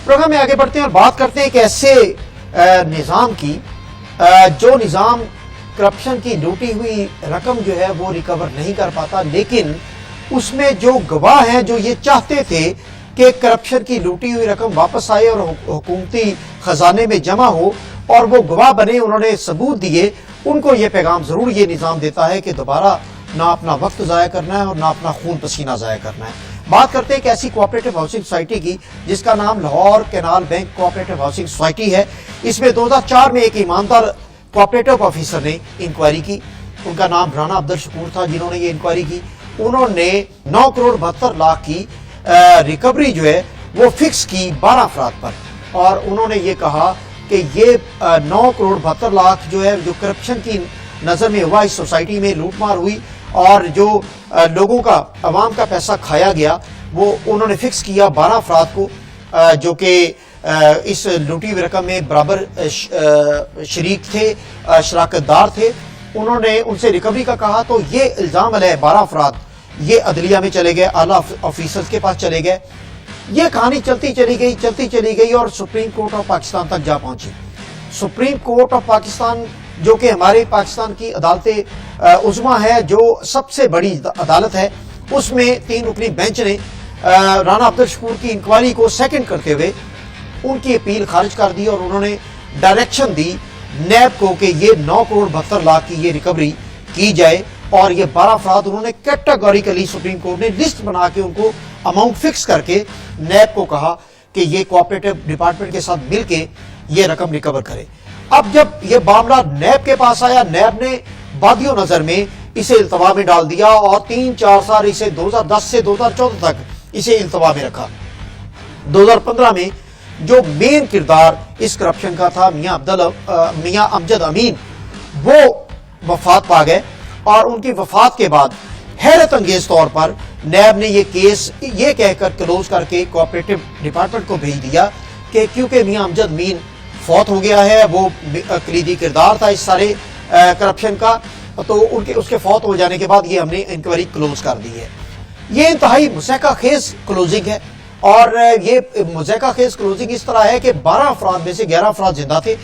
Programme में आगे बढ़ते हैं और बात करते हैं एक ऐसे निज़ाम की जो निज़ाम करप्शन की लूटी हुई रकम जो है वो रिकवर नहीं कर पाता, लेकिन उसमें जो गवाह हैं जो ये चाहते थे कि करप्शन की लूटी हुई रकम वापस आए और हुकूमती खजाने में जमा हो और वो गवाह बने, उन्होंने सबूत दिए, उनको ये पैगाम ज़रूर ये निज़ाम देता है कि दोबारा ना अपना वक्त ज़ाया करना है और ना अपना खून पसीना ज़ाया करना है। बात करते हैं एक ऐसी कोऑपरेटिव हाउसिंग सोसाइटी की जिसका नाम Lahore canal bank cooperative housing society है। इसमें 2004 में एक ईमानदार कोऑपरेटिव ऑफिसर ने इंक्वायरी की, उनका नाम राना अब्दुल शकूर था, जिन्होंने ये इंक्वायरी की। उन्होंने 9 करोड़ 72 लाख की रिकवरी जो है वो फिक्स की 12 अफराद पर और उन्होंने ये कहा कि ये 9 करोड़ 72 लाख जो है जो करप्शन की नज़र में हुआ, इस सोसाइटी में लूटमार हुई और जो लोगों का अवाम का पैसा खाया गया, वो उन्होंने फिक्स किया 12 अफराद को जो कि इस लूटी हुई रकम में बराबर शरीक थे, शराकतदार थे। उन्होंने उनसे रिकवरी का कहा तो ये इल्ज़ाम है 12 अफराद ये अदलिया में चले गए, आला ऑफिसर्स के पास चले गए। ये कहानी चलती चली गई और सुप्रीम कोर्ट ऑफ पाकिस्तान तक जा पहुंची। सुप्रीम कोर्ट ऑफ पाकिस्तान जो कि हमारे पाकिस्तान की अदालत उज़्मा है, जो सबसे बड़ी अदालत है, उसमें 3 रुकनी बेंच ने राना अब्दुल शकूर की इंक्वायरी को सेकंड करते हुए उनकी अपील खारिज कर दी और उन्होंने डायरेक्शन दी नैब को कि ये 9 करोड़ 72 लाख की ये रिकवरी की जाए और ये 12 अफराद उन्होंने कैटेगोरिकली सुप्रीम कोर्ट ने लिस्ट बना के उनको अमाउंट फिक्स करके नैब को कहा कि ये कोऑपरेटिव डिपार्टमेंट के साथ मिलके ये रकम रिकवर करे। अब जब ये मामला नैब के पास आया, नैब ने बादियों नजर में इसे इल्तवा में डाल दिया और 3-4 साल इसे 2010 से 2014 तक इसे इल्तवा में रखा। 2015 में जो मेन किरदार इस करप्शन का था मियां अमजद अमीन, वो वफात पा गए और उनकी वफात के बाद हैरत अंगेज तौर पर नैब ने ये केस ये कहकर क्लोज करके कोऑपरेटिव डिपार्टमेंट को भेज दिया कि क्योंकि मियां अमजद अमीन फौत हो गया है, वो कलीदी किरदार था इस सारे करप्शन का, तो उसके फौत हो जाने के बाद ये हमने इंक्वायरी क्लोज कर दी है। ये इंतहाई मुज़हका खेज क्लोजिंग है और ये मुज़हका खेज क्लोजिंग इस तरह है कि 12 अफराद में से 11 अफराद जिंदा थे।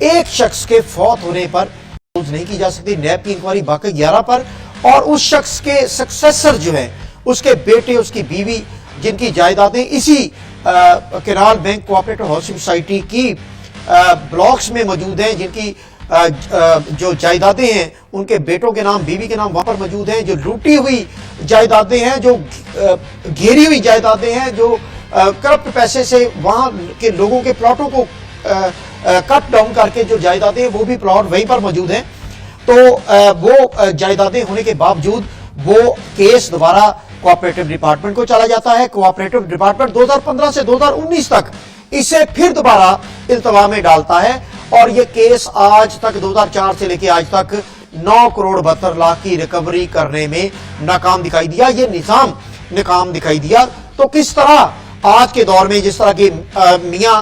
एक शख्स के फौत होने पर क्लोज नहीं की जा सकती नैब की इंक्वायरी, बाकी 11 पर, और उस शख्स के सक्सेसर जो है, उसके बेटे, उसकी बीवी, जिनकी जायदादें इसी canal bank cooperative housing society की ब्लॉक्स में मौजूद हैं, जिनकी जो जायदादें हैं उनके बेटों के नाम, बीवी के नाम वहां पर मौजूद हैं, जो लूटी हुई जायदादें हैं, जो घेरी हुई जायदादें हैं, जो करप्ट पैसे से वहां के लोगों के प्लॉटों को कट डाउन करके जो जायदादें हैं वो भी प्लॉट वहीं पर मौजूद हैं। तो वो जायदादें होने के बावजूद वो केस दोबारा कोऑपरेटिव डिपार्टमेंट को चला जाता है। कोऑपरेटिव डिपार्टमेंट 2015 से 2019 तक इसे फिर दोबारा इल्तवा में डालता है और ये केस आज तक 2004 से लेकर आज तक 9 करोड़ 72 लाख की रिकवरी करने में नाकाम दिखाई दिया। ये निजाम नाकाम दिखाई दिया। तो किस तरह आज के दौर में जिस तरह की मियां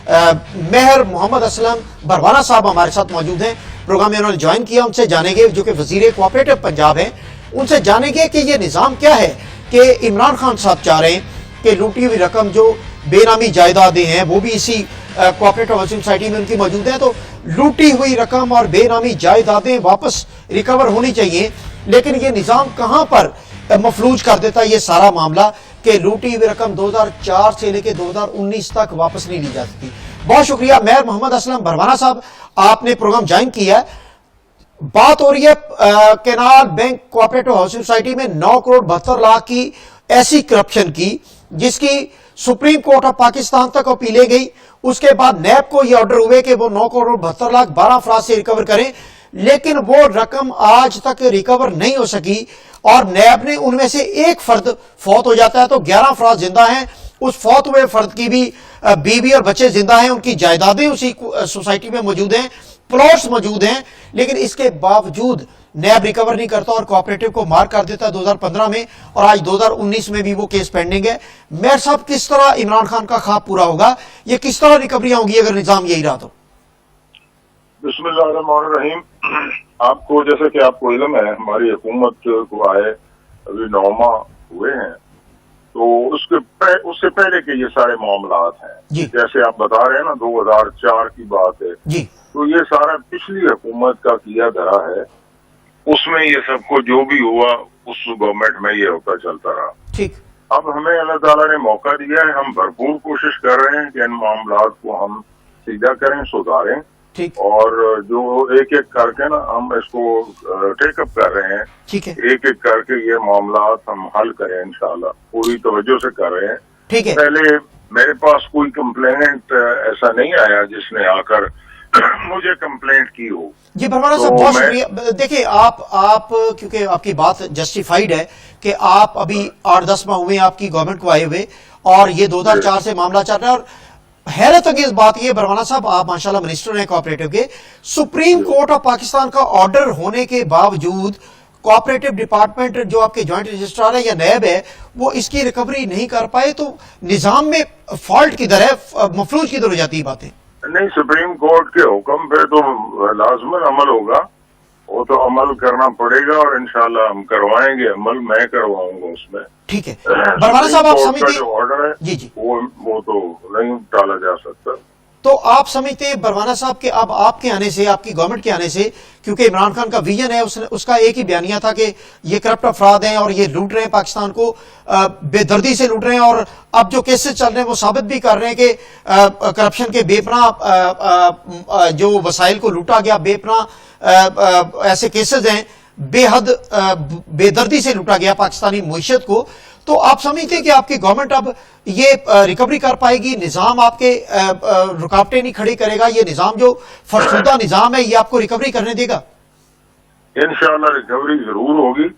मेहर मोहम्मद असलम बरवाना साहब हमारे साथ मौजूद हैं, प्रोग्राम में उन्होंने ज्वाइन किया, उनसे जानेंगे, जो कि वजीर कोऑपरेटिव पंजाब हैं, उनसे जानेंगे कि ये निजाम क्या है कि इमरान खान साहब चाह रहे हैं कि लूटी हुई रकम जो बेनामी जायदादें हैं वो भी इसी कोऑपरेटिव हाउसिंग सोसाइटी में उनकी मौजूद है, तो लूटी हुई रकम और बेनामी जायदादें वापस रिकवर होनी चाहिए। लेकिन ये निजाम कहां पर मफलूज कर देता है ये सारा मामला कि लूटी हुई रकम 2004 से लेकर 2019 तक वापस नहीं ली जा सकती। बहुत शुक्रिया मेहर मोहम्मद असलम बरवाना साहब, आपने प्रोग्राम ज्वाइन किया। बात हो रही है canal bank cooperative housing society में 9 करोड़ 72 लाख की ऐसी करप्शन की जिसकी सुप्रीम कोर्ट ऑफ पाकिस्तान तक अपीलें गई। उसके बाद नैब को यह ऑर्डर हुए कि वो 9 करोड़ 72 लाख 12 अफराद से रिकवर करें, लेकिन वो रकम आज तक रिकवर नहीं हो सकी और नैब ने उनमें से एक फर्द फौत हो जाता है तो 11 अफराद जिंदा हैं। उस फौत हुए फर्द की भी बीवी और बच्चे जिंदा हैं, उनकी जायदादें उसी सोसाइटी में मौजूद हैं, प्लॉट्स मौजूद हैं, लेकिन इसके बावजूद नैब रिकवर नहीं करता और कोऑपरेटिव को मार कर देता है 2015 में और आज 2019 में भी वो केस पेंडिंग है। मेयर साहब, किस तरह इमरान खान का ख्वाब पूरा होगा, ये किस तरह रिकवरियां होंगी अगर निजाम यही रहा तो? बिस्मिल्लाहिर्रहमानिर्रहीम। आपको जैसे कि आपको इल्म है, हमारी हुकूमत को आए अभी 9 माह हुए हैं, तो उसके उससे पहले के ये सारे मामलात जी। हैं, जैसे आप बता रहे हैं ना 2004 की बात है, जी तो ये सारा पिछली हुकूमत का किया धरा है, उसमें ये सबको जो भी हुआ उस गवर्नमेंट में ये होता चलता रहा। ठीक। अब हमें अल्लाह ताला ने मौका दिया है, हम भरपूर कोशिश कर रहे हैं कि इन मामलात को हम सीधा करें, सुधारें, ठीक। और जो एक एक करके ना हम इसको टेकअप कर रहे हैं, ठीक है। एक एक करके ये मामलात हम हल करें इंशाल्लाह, पूरी तवज्जो से कर रहे हैं। ठीक है। पहले मेरे पास कोई कंप्लेनेंट ऐसा नहीं आया जिसने आकर मुझे कंप्लेंट की हो। जी भरवाना साहब, तो बहुत मैं- शुक्रिया। देखिए आप क्योंकि आपकी बात जस्टिफाइड है कि आप अभी 8-10 माह हुए आपकी गवर्नमेंट को आए हुए, और ये 2004 से मामला चल रहा है। और हैरत अंगेज बात ये भरवाना साहब, आप माशाल्लाह मिनिस्टर हैं कोऑपरेटिव के, सुप्रीम कोर्ट ऑफ पाकिस्तान का ऑर्डर होने के बावजूद कोऑपरेटिव डिपार्टमेंट जो आपके ज्वाइंट रजिस्ट्रार है या नैब है, वो इसकी रिकवरी नहीं कर पाए। तो निजाम में फॉल्ट किधर है, मफलूज किधर हो जाती है बातें? नहीं, सुप्रीम कोर्ट के हुक्म पे तो लाजमन अमल होगा, वो तो अमल करना पड़ेगा, और इंशाल्लाह हम करवाएंगे अमल, मैं करवाऊंगा उसमें। ठीक है भरवाना साहब, आप सुप्रीम कोर्ट का समझते जो ऑर्डर है जी जी, वो तो नहीं टाला जा सकता। तो आप समझते हैं भरवाना साहब कि अब आपके आने से, आपकी गवर्नमेंट के आने से, क्योंकि इमरान खान का विजन है, उसका एक ही बयानिया था कि ये करप्ट अफराद हैं और ये लूट रहे हैं पाकिस्तान को, बेदर्दी से लूट रहे हैं, और अब जो केसेस चल रहे हैं वो साबित भी कर रहे हैं कि करप्शन के बेपनाह जो वसाइल को लूटा गया, बेपनाह ऐसे केसेस हैं, बेहद बेदर्दी से लूटा गया पाकिस्तानी मुईशत को। तो आप समझते हैं कि आपकी गवर्नमेंट अब ये रिकवरी कर पाएगी, निजाम आपके रुकावटें नहीं खड़ी करेगा, ये निजाम जो फरसुदा निजाम है ये आपको रिकवरी करने देगा? इंशाल्लाह रिकवरी जरूर होगी।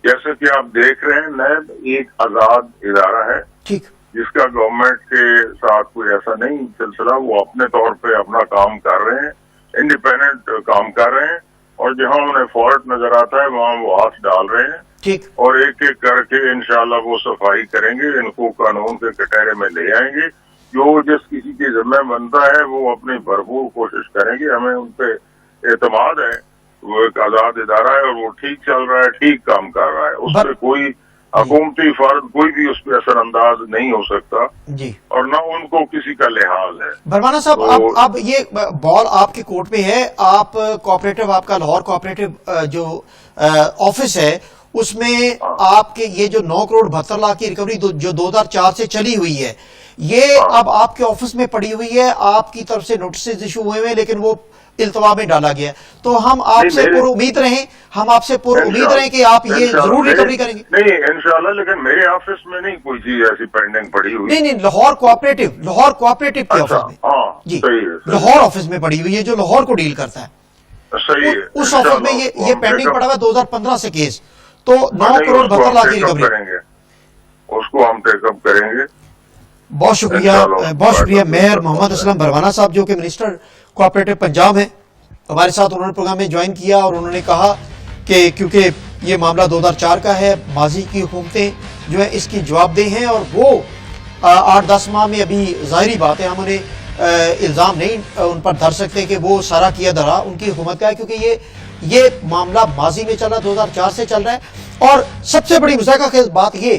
जैसे कि आप देख रहे हैं, नैब एक आजाद इदारा है, ठीक। जिसका गवर्नमेंट के साथ कोई ऐसा नहीं सिलसिला, वो अपने तौर पे अपना काम कर रहे हैं, इंडिपेंडेंट काम कर रहे हैं, और जहां उन्हें फॉल्ट नजर आता है वहां वो हाथ डाल रहे हैं, ठीक। और एक एक करके इंशाल्लाह वो सफाई करेंगे, इनको कानून के कटहरे में ले आएंगे। जो जिस किसी की जिम्मे बनता है वो अपनी भरपूर कोशिश करेंगे, हमें उन पे एतमाद है। वो एक आजाद इदारा है और वो ठीक चल रहा है, ठीक काम कर रहा है, उस पर कोई हुकूमती फर्द कोई भी उस पर असरअंदाज नहीं हो सकता, जी। और न उनको किसी का लिहाज है। भरवाना साहब, तो- अब ये बॉल आपके कोर्ट में है। आप कोऑपरेटिव, आपका लाहौर कोऑपरेटिव जो ऑफिस है, उसमें आपके ये जो 9 करोड़ 72 लाख की रिकवरी जो 2004 से चली हुई है, ये अब आपके ऑफिस में पड़ी हुई है, आपकी तरफ से नोटिस इशू हुए हैं, लेकिन वो इल्तवा में डाला गया है। तो हम आपसे पूरी उम्मीद रहें, हम आपसे पूरी उम्मीद रहें कि आप ये जरूर रिकवरी करेंगे। नहीं इंशाल्लाह, लेकिन मेरे ऑफिस में नहीं कोई चीज ऐसी पेंडिंग पड़ी हुई। नहीं, लाहौर कोऑपरेटिव के अच्छा, ऑफिस में। हाँ, जी, सही है, सही लाहौर ऑफिस में पड़ी हुई है, जो लाहौर को डील करता है। सही है। उस ऑफिस में ये पेंडिंग पड़ा हुआ है 2015 से केस, तो 9 करोड़ 72 लाख की रिकवरी करेंगे, उसको हम टेकअप करेंगे। बहुत शुक्रिया मेयर मोहम्मद असलम भरवाना साहब, जो कि मिनिस्टर कोऑपरेटिव पंजाब हैं, हमारे साथ उन्होंने प्रोग्राम में ज्वाइन किया, और उन्होंने कहा कि क्योंकि ये मामला 2004 का है, माजी की हुकूमतें जो है इसकी जवाबदेह हैं, और वो 8-10 माह में, अभी जाहिरी बात है हम उन्हें इल्ज़ाम नहीं उन पर धर सकते कि वो सारा किया धरा उनकी हुकूमत का है, क्योंकि ये मामला माजी में चल रहा है, 2004 से चल रहा है। और सबसे बड़ी मुज़ाहिरा बात ये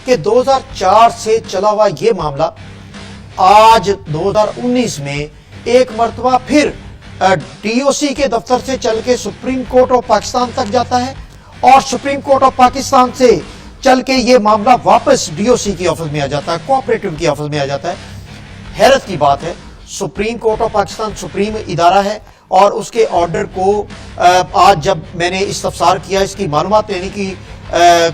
कि 2004 से चला हुआ ये मामला आज 2019 में एक मरतबा फिर DOC के दफ्तर से चल के सुप्रीम कोर्ट ऑफ पाकिस्तान तक जाता है, और सुप्रीम कोर्ट ऑफ पाकिस्तान से चल के ये मामला वापस DOC की ऑफिस में आ जाता है, कोऑपरेटिव की ऑफिस में आ जाता है। हैरत की बात है, supreme court of Pakistan supreme इदारा है, और उसके ऑर्डर को आज जब मैंने इस्तफसार किया, इसकी मालूमात लेने की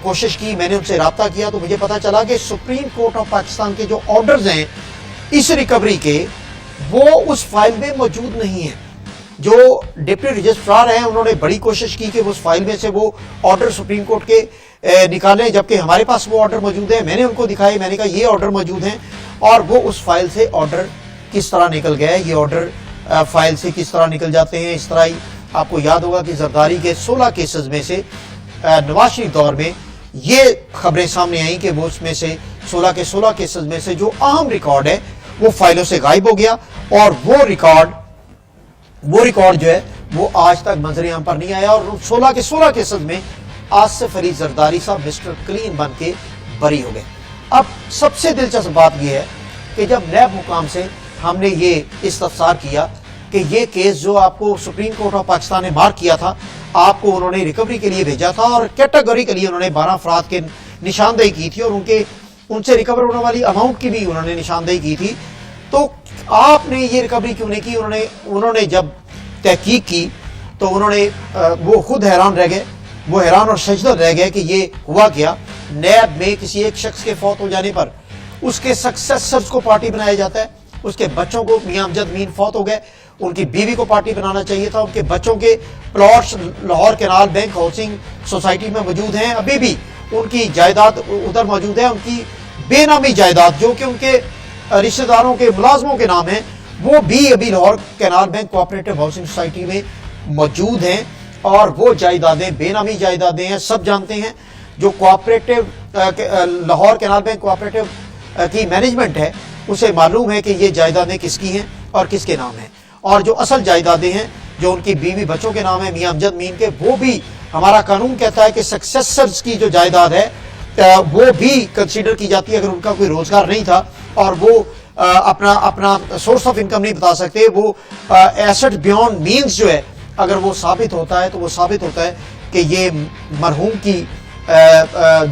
कोशिश की, मैंने उनसे रब्ता किया, तो मुझे पता चला कि सुप्रीम कोर्ट ऑफ पाकिस्तान के जो ऑर्डर्स हैं इस रिकवरी के, वो उस फाइल में मौजूद नहीं है। जो डिप्टी रजिस्ट्रार हैं उन्होंने बड़ी कोशिश की कि उस फाइल में से वो ऑर्डर सुप्रीम कोर्ट के निकालें, जबकि हमारे पास वो ऑर्डर मौजूद है। मैंने उनको दिखाए, मैंने कहा ये ऑर्डर मौजूद हैं, और वो उस फाइल से ऑर्डर किस तरह निकल गया, ये ऑर्डर फाइल से किस तरह निकल जाते हैं। इस तरह ही आपको याद होगा कि जरदारी के 16 केसेस में से नवाज शरीफ दौर में ये खबरें सामने आई कि वो उसमें से 16 के 16 केसेस में से जो अहम रिकॉर्ड है वो फाइलों से गायब हो गया, और वो रिकॉर्ड जो है वो आज तक मंजर आम पर नहीं आया, और 16 के 16 केसेस में आसिफ अली जरदारी साहब मिस्टर क्लीन बन के बरी हो गए। اب سب سے دلچسپ بات یہ ہے کہ جب نیب حکام سے ہم نے یہ استفسار کیا کہ یہ کیس جو آپ کو سپریم کورٹ آف پاکستان نے مارک کیا تھا، آپ کو انہوں نے ریکوری کے لیے بھیجا تھا اور کیٹیگری کے لیے انہوں نے 12 افراد کے نشاندہی کی تھی اور ان سے ریکور ہونے والی اماؤنٹ کی بھی انہوں نے نشاندہی کی تھی، تو آپ نے یہ ریکوری کیوں نہیں کی؟ انہوں نے جب تحقیق کی تو وہ خود حیران رہ گئے، وہ حیران اور ششدر رہ گئے کہ یہ ہوا کیا۔ نیب میں کسی ایک شخص کے فوت ہو جانے پر اس کے سکسیسرز کو پارٹی بنایا جاتا ہے، اس کے بچوں کو، میاں امجد مین فوت ہو گئے، ان کی بیوی کو پارٹی بنانا چاہیے تھا، ان کے بچوں کے plots Lahore canal bank housing society میں موجود ہیں، ابھی بھی ان کی جائیداد ادھر موجود ہے، ان کی بے نامی جائیداد جو کہ ان کے رشتہ داروں کے ملازموں کے نام ہیں، وہ بھی ابھی Lahore canal bank cooperative housing society میں موجود ہیں، اور وہ جائیدادیں بے نامی جائیدادیں ہیں، سب جانتے ہیں۔ جو cooperative Lahore canal bank cooperative کی مینجمنٹ ہے اسے معلوم ہے کہ یہ جائیدادیں کس کی ہیں اور کس کے نام ہیں، اور جو اصل جائیدادیں ہیں جو ان کی بیوی بچوں کے نام ہیں میاں امجد مین کے، وہ بھی ہمارا قانون کہتا ہے کہ سکسیسرز کی جو جائیداد ہے وہ بھی کنسیڈر کی جاتی ہے اگر ان کا کوئی روزگار نہیں تھا اور وہ اپنا سورس آف انکم نہیں بتا سکتے، وہ ایسٹ بیونڈ مینز جو ہے اگر وہ ثابت ہوتا ہے تو وہ ثابت ہوتا ہے کہ یہ مرحوم کی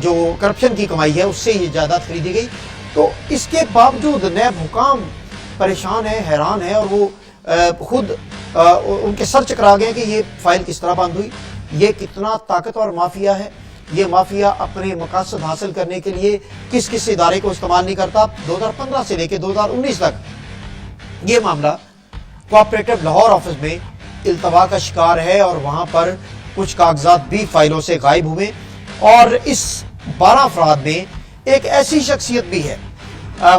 جو کرپشن کی کمائی ہے اس سے یہ جائیداد خریدی گئی۔ تو اس کے باوجود نیب حکام پریشان ہے، حیران ہے، اور وہ خود ان کے سر چکرا گئے کہ یہ فائل کس طرح بند ہوئی، یہ کتنا طاقتور مافیا ہے، یہ مافیا اپنے مقاصد حاصل کرنے کے لیے کس کس ادارے کو استعمال نہیں کرتا۔ 2015 سے لے کے 2019 تک یہ معاملہ کوآپریٹو لاہور آفس میں التوا کا شکار ہے، اور وہاں پر کچھ کاغذات بھی فائلوں سے غائب ہوئے، اور اس 12 افراد میں ایک ایسی شخصیت بھی ہے،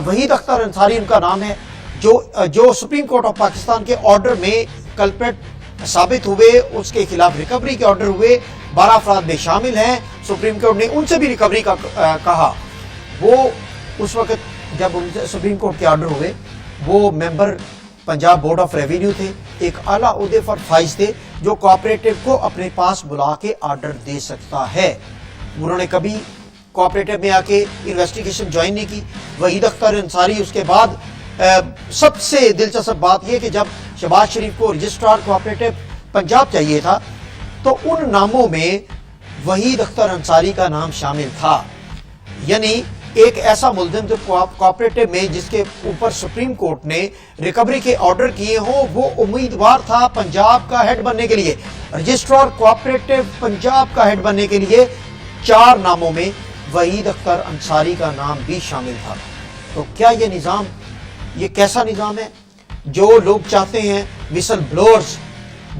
وحید اختر انصاری ان کا نام ہے، جو سپریم کورٹ آف پاکستان کے آرڈر میں کلپریٹ ثابت ہوئے، اس کے خلاف ریکوری کے آرڈر ہوئے، 12 افراد میں شامل ہیں۔ سپریم کورٹ نے ان سے بھی ریکوری کا کہا۔ وہ اس وقت جب ان سے سپریم کورٹ کے آرڈر ہوئے، وہ ممبر پنجاب بورڈ آف ریونیو تھے، ایک اعلیٰ عہدے پر فائز تھے جو کوآپریٹو کو اپنے پاس بلا کے آرڈر دے سکتا ہے۔ انہوں نے کبھی کوآپریٹو میں آ کے انویسٹیگیشن جوائن نہیں کی۔ وحید اختر انصاری اس کے بعد سب سے دلچسپ بات یہ کہ جب شہباز شریف کو رجسٹرار کوآپریٹو پنجاب چاہیے تھا تو ان ناموں میں وحید اختر انصاری کا نام شامل تھا، یعنی ایک ایسا ملزم جو کوآپریٹو میں جس کے اوپر سپریم کورٹ نے ریکوری کے آرڈر کیے ہوں، وہ امیدوار تھا پنجاب کا ہیڈ بننے کے لیے، رجسٹرار کوآپریٹو پنجاب کا ہیڈ بننے کے لیے 4 ناموں میں وحید اختر انصاری کا نام بھی شامل تھا۔ تو کیا یہ نظام، یہ کیسا نظام ہے؟ جو لوگ چاہتے ہیں وسل بلورز،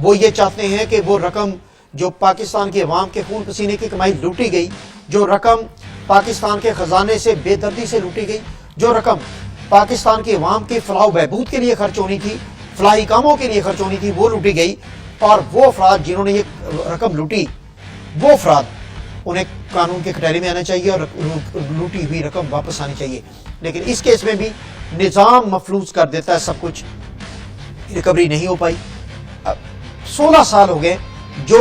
وہ یہ چاہتے ہیں کہ وہ رقم جو پاکستان کے عوام کے خون پسینے کی کمائی لوٹی گئی، جو رقم پاکستان کے خزانے سے بے دردی سے لوٹی گئی، جو رقم پاکستان کے عوام کے فلاح و بہبود کے لیے خرچ ہونی تھی، فلاحی کاموں کے لیے خرچ ہونی تھی، وہ لوٹی گئی، اور وہ افراد جنہوں نے یہ رقم لوٹی، وہ افراد انہیں قانون کے کٹہرے میں آنا چاہیے اور لوٹی ہوئی رقم واپس آنی چاہیے۔ لیکن اس کیس میں بھی نظام مفلوج کر دیتا ہے سب کچھ، ریکوری نہیں ہو پائی۔ 16 سال ہو گئے جو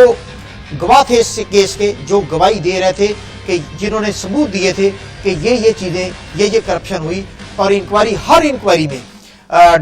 گواہ تھے اس کیس کے، جو گواہی دے رہے تھے، کہ جنہوں نے ثبوت دیے تھے کہ یہ چیزیں، یہ کرپشن ہوئی، اور انکوائری، ہر انکوائری میں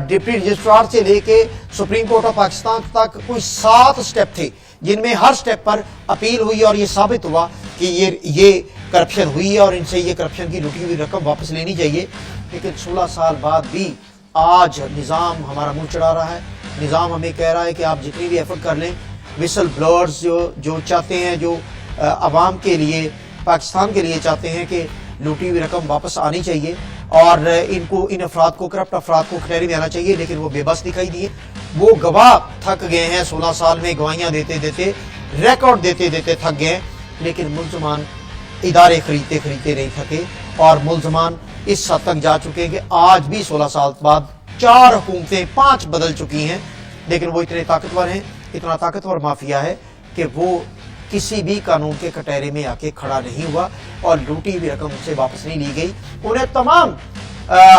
ڈپٹی رجسٹرار سے لے کے سپریم کورٹ آف پاکستان تک کوئی 7 سٹیپ تھے جن میں ہر سٹیپ پر اپیل ہوئی اور یہ ثابت ہوا کہ یہ کرپشن ہوئی ہے اور ان سے یہ کرپشن کی لوٹی ہوئی رقم واپس لینی چاہیے۔ لیکن 16 سال بعد بھی آج نظام ہمارا منہ چڑھا رہا ہے، نظام ہمیں کہہ رہا ہے کہ آپ جتنی بھی ایفرٹ کر لیں، وسل بلورز جو چاہتے ہیں، جو عوام کے لیے، پاکستان کے لیے چاہتے ہیں کہ لوٹی ہوئی رقم واپس آنی چاہیے اور ان افراد کو، کرپٹ افراد کو کٹہرے میں آنا چاہیے، لیکن وہ بے بس دکھائی دیے۔ وہ گواہ تھک گئے ہیں، 16 سال میں گواہیاں دیتے دیتے، ریکارڈ دیتے دیتے تھک گئے ہیں، لیکن ملزمان ادارے خریدتے نہیں تھکے، اور ملزمان اس حد تک جا چکے ہیں کہ آج بھی 16 سال بعد 4 حکومتیں 5 بدل چکی ہیں، لیکن وہ اتنے طاقتور ہیں، اتنا طاقتور مافیا ہے کہ وہ کسی بھی قانون کے کٹہرے میں آ کے کھڑا نہیں ہوا اور لوٹی ہوئی رقم سے واپس نہیں لی گئی۔ انہیں تمام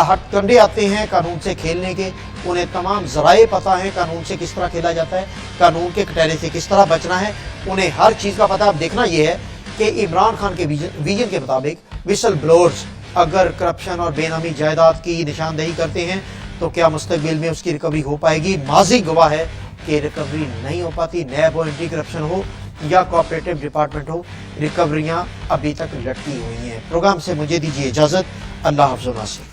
ہتھ کنڈے آتے ہیں قانون سے کھیلنے کے، انہیں تمام ذرائع پتہ ہیں قانون سے کس طرح کھیلا جاتا ہے، قانون کے کٹہرے سے کس طرح بچنا ہے، انہیں ہر چیز کا پتہ۔ اب دیکھنا یہ ہے کہ عمران خان کے ویژن کے مطابق وسل بلورز اگر کرپشن اور بے نامی جائیداد کی نشاندہی کرتے ہیں تو کیا مستقبل میں اس کی ریکوری ہو پائے گی؟ ماضی گواہ ہے کہ ریکوری نہیں ہو پاتی، نیب اور اینٹی کرپشن ہو یا کوآپریٹو ڈپارٹمنٹ ہو، ریکوریاں ابھی تک لٹکی ہوئی ہیں۔ پروگرام سے مجھے دیجیے اجازت، اللہ حافظ و ناصر۔